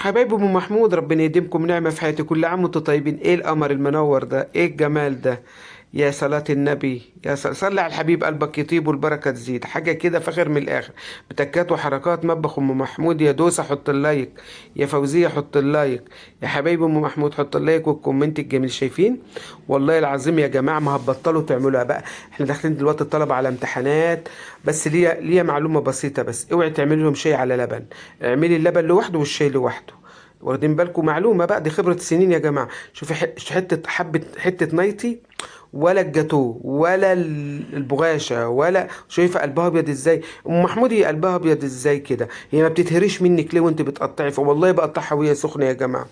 حبايب ام محمود، ربنا يديمكم نعمه في حياتي. كل عام وانتم طيبين. ايه القمر المنور ده؟ ايه الجمال ده؟ يا صلاة النبي، صلي على الحبيب، قلبك يطيب والبركة تزيد. حاجة كده فخر من الآخر. بتكات وحركات مطبخ أم محمود. يا دوسة حط اللايك، يا فوزية حط اللايك، يا حبايب أم محمود حط اللايك والكومنت الجميل. شايفين؟ والله العظيم يا جماعة ما هتبطلوا تعملوها بقى. احنا داخلين دلوقتي الطلبة على امتحانات. بس ليا معلومة بسيطة بس. اوعي تعملي لهم شاي على لبن. اعملي اللبن لوحده والشاي لوحده. واخدين بالكم؟ معلومة بقى، دي خبرة سنين يا جماعة. شوفي حتة نايتي، ولا الجاتو ولا البغاشة، ولا شايفة قلبها ابيض ازاي؟ ام محمود هي قلبها ابيض ازاي كده؟ هي ما بتتهريش منك ليه وانت بتقطعي؟ فوالله بقطعها وهي سخنة يا جماعة.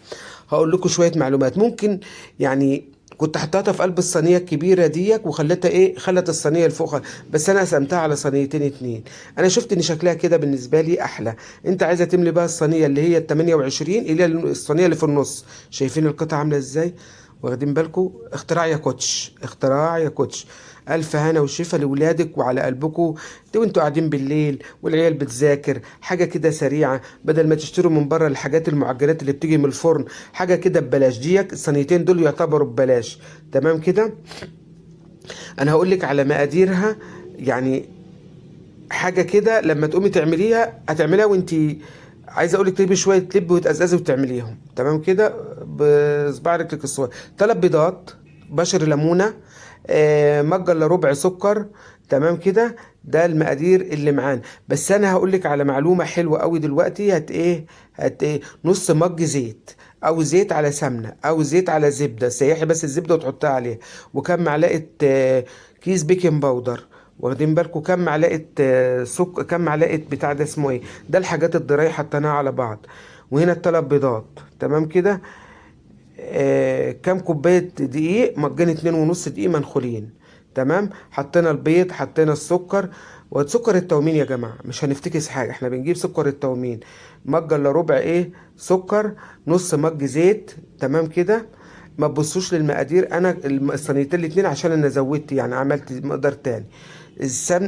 هقول لكم شوية معلومات ممكن يعني. كنت حطيتها في قلب الصينيه الكبيره ديك وخليتها ايه، خلت الصينيه الفوق. بس انا قسمتها على صينيتين اتنين. انا شفت ان شكلها كده بالنسبه لي احلى. انت عايزه تملي بقى الصينيه اللي هي ال 28، اللي هي الصينيه اللي في النص. شايفين القطعه عامله ازاي؟ واخدين بالكم؟ اختراع يا كوتش، اختراع يا كوتش. ألف هنا وشفا لولادك وعلى قلبكم. ده وانتوا قاعدين بالليل والعيال بتذاكر، حاجة كده سريعة بدل ما تشتروا من بره الحاجات المعجنات اللي بتيجي من الفرن. حاجة كده ببلاش. ديك الصينيتين دول يعتبروا ببلاش. تمام كده. أنا هقول لك على مقاديرها يعني. حاجة كده لما تقومي تعمليها هتعمليها وانتي عايزه اقول لك تجيبي شويه لب وتقزقزي وتعمليهم. تمام كده. بصباع رجلك الصغير. 3 بيضات، بشر ليمونه، مجه الا ربع سكر. تمام كده. ده المقادير اللي معانا. بس انا هقول لك على معلومه حلوه قوي دلوقتي. هت ايه نص مج زيت، او زيت على سمنه، او زيت على زبده. سيحي بس الزبده وتحطها عليها. وكم معلقه كيس بيكنج باودر. واخدين بالكم؟ كم معلقه كم معلقه بتاع ده اسمه ايه، ده الحاجات الضرايح حطيناها على بعض. وهنا ال3 بيضات. تمام كده. كام كوباية دقيق؟ مجان 2.5 دقيق منخولين. تمام. حطينا البيض، حطينا السكر. وسكر التومين يا جماعة مش هنفتكس حاجة، احنا بنجيب سكر التومين. مج الا ربع ايه سكر، نص مج زيت. تمام كده. ما تبصوش للمقادير، انا الصينيتين الاتنين عشان انا زودت يعني عملت مقدار تاني.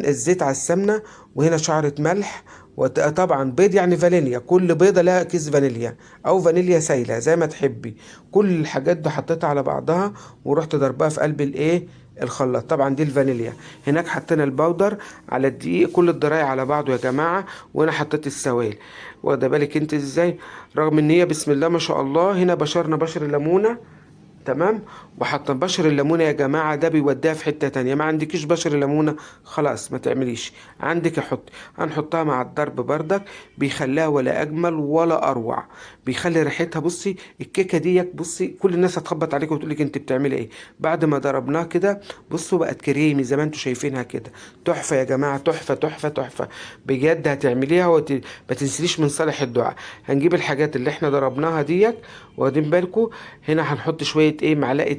الزيت على السمنة. وهنا شعرة ملح. وطبعا بيض يعني فانيليا، كل بيضة لها كيس فانيليا، او فانيليا سايلة زي ما تحبي. كل الحاجات دي حطيتها على بعضها ورحت ضربها في قلب الايه الخلاط. طبعا دي الفانيليا. هناك حطينا البودر على الدقيق، كل الضرايع على بعضه يا جماعة. وانا حطيت السوائل. واخده بالك انت ازاي؟ رغم ان هي بسم الله ما شاء الله. هنا بشرنا بشر الليمونة. تمام. وحتى بشر الليمونه يا جماعه ده بيوديها في حته تانية. ما عندكيش بشر الليمونه خلاص ما تعمليش. عندك احط. هنحطها مع الضرب بردك. بيخليها ولا اجمل ولا اروع. بيخلي ريحتها. بصي الكيكه ديك، بصي كل الناس هتخبط عليك وتقول لك انت بتعملي ايه بعد ما ضربناها كده. بصوا بقت كريمي زي ما انتوا شايفينها كده. تحفه يا جماعه، تحفه تحفه تحفه. بجد هتعمليها ما تنسليش من صالح الدعاء. هنجيب الحاجات اللي احنا ضربناها ديك. واخدين بالكم؟ هنا هنحط شوية ايه، معلقة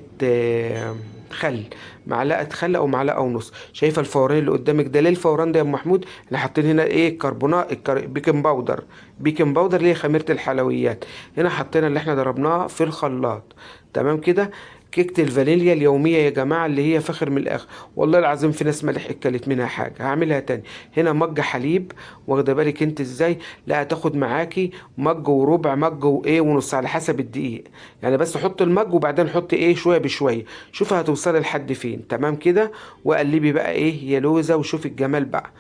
خل. معلقة خل او معلقة ونص. شايفة الفوران اللي قدامك ده؟ ليه الفوران ده يا ام محمود؟ احنا حاطين هنا ايه، كربونات بيكنج باودر. بيكنج باودر اللي هي خميرة الحلويات. هنا حطينا اللي احنا ضربناه في الخلاط. تمام كده. كيكة الفانيليا اليومية يا جماعة اللي هي فخر من الآخر. والله العظيم في ناس ما لحقت كلت منها حاجة. هعملها تاني. هنا مج حليب. واخدة بالك انت ازاي؟ لا هتاخد معاكي مج وربع، مج وايه ونص على حسب الدقيق. يعني بس حط المج وبعدين حط ايه شوية بشوية. شوفي هتوصلي لحد فين. تمام كده. وقلبي بقى ايه يا لوزة وشوفي الجمال بقى.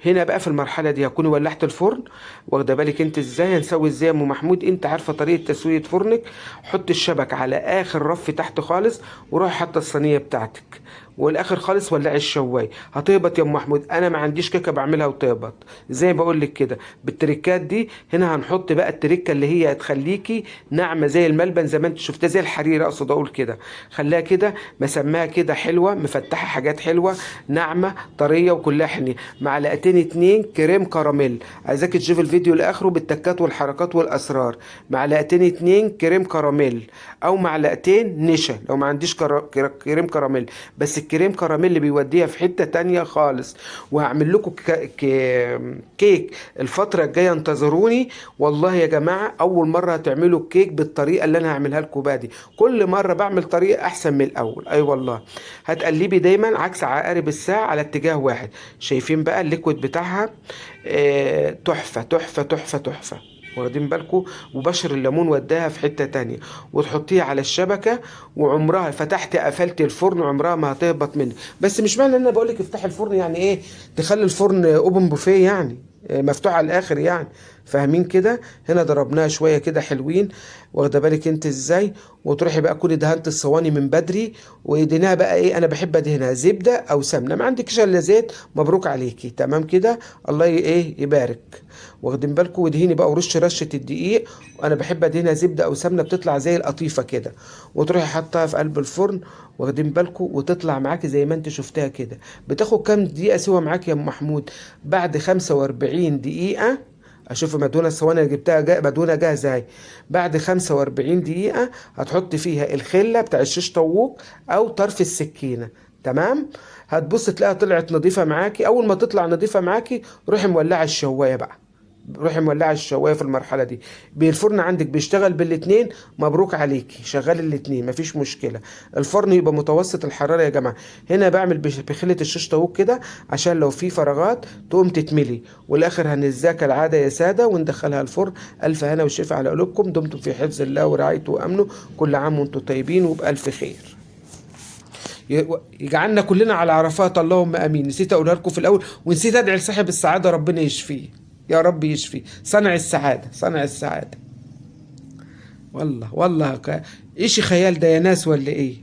هنا بقى في المرحلة دي هكوني ولعت الفرن. واخدة بالك انت ازاي؟ هنسوي ازاي يا ام محمود؟ انت عارفة طريقة تسوية فرنك. حط الشبك على اخر رف تحت خالص. وروحي حاطة الصينية بتاعتك. والاخر خالص ولعي الشوايه. هتهبط يا ام محمود. انا ما عنديش كيكه بعملها وتهبط زي ما بقول لك كده بالتريكات دي. هنا هنحط بقى التريكه اللي هي هتخليكي ناعمه زي الملبن، زي ما انت شفتها زي الحرير اقصد اقول كده. خليها كده مسماها كده حلوه مفتحه حاجات حلوه. ناعمه طريه وكلها حنيه. معلقتين اتنين كريم كراميل. عايزاك تشوف الفيديو لاخره بالتكات والحركات والاسرار. معلقتين اتنين كريم كراميل. او معلقتين نشا لو ما عنديش كريم كراميل. بس الكريم كراميل اللي بيوديها في حتة تانية خالص. وهعمل لكم كيك الفترة الجاية انتظروني. والله يا جماعة أول مرة هتعملوا الكيك بالطريقة اللي أنا هعملها لكم بقى دي. كل مرة بعمل طريقة أحسن من الأول. أي والله. هتقلبي دايما عكس عقارب الساعة على اتجاه واحد. شايفين بقى الليكويد بتاعها؟ تحفة تحفة تحفة تحفة. واخدين بالكم؟ وبشر الليمون وداها في حتة تانية، وتحطيها على الشبكة، وعمرها فتحت قفلت الفرن عمرها ما هتهبط منه. بس مش معنى ان انا بقول لك افتحي الفرن يعني ايه تخلي الفرن اوبن بوفيه يعني مفتوح على الاخر يعني. فاهمين كده؟ هنا ضربناها شويه كده حلوين، واخده بالك انت ازاي؟ وتروحي بقى كل دهنت الصواني من بدري، واديناها بقى ايه، انا بحب ادهنها زبده او سمنه، ما عندكش الا زيت مبروك عليكي، تمام كده، الله ايه يبارك. واخدين بالكم؟ ودهيني بقى ورش رشه الدقيق، وانا بحب ادهنها زبده او سمنه بتطلع زي القطيفه كده، وتروحي حطها في قلب الفرن، واخدين بالكم؟ وتطلع معاكي زي ما انت شفتها كده. بتاخد كام دقيقه سوا معاك يا ام محمود؟ بعد 45 دقيقه، اشوف مدهونه الصواني اللي جبتها مدهونه جاهزه اهي. بعد 45 دقيقه هتحط فيها الخله بتاع الشيش طاووق او طرف السكينه، تمام؟ هتبص تلاقيها طلعت نظيفه معاكي. اول ما تطلع نظيفه معاكي روحي مولعه الشوايه بقى، روحي مولعه الشوايه في المرحله دي. الفرن عندك بيشتغل بالاتنين، مبروك عليكي، شغال الاتنين مفيش مشكله. الفرن يبقى متوسط الحراره يا جماعه. هنا بعمل بخله الشيش طاووق كده عشان لو في فراغات تقوم تتملي، والاخر هنزاها كالعاده يا ساده وندخلها الفرن. الف هنا وشفا على قلوبكم، دمتم في حفظ الله ورعايته وامنه، كل عام وانتم طيبين وبالف خير. يجعلنا كلنا على عرفات، اللهم امين. نسيت اقولها لكم في الاول، ونسيت ادعي لصاحب السعاده ربنا يشفيه، يا رب يشفي صنع السعاده، صنع السعاده. والله والله ايش خيال ده يا ناس ولا ايه؟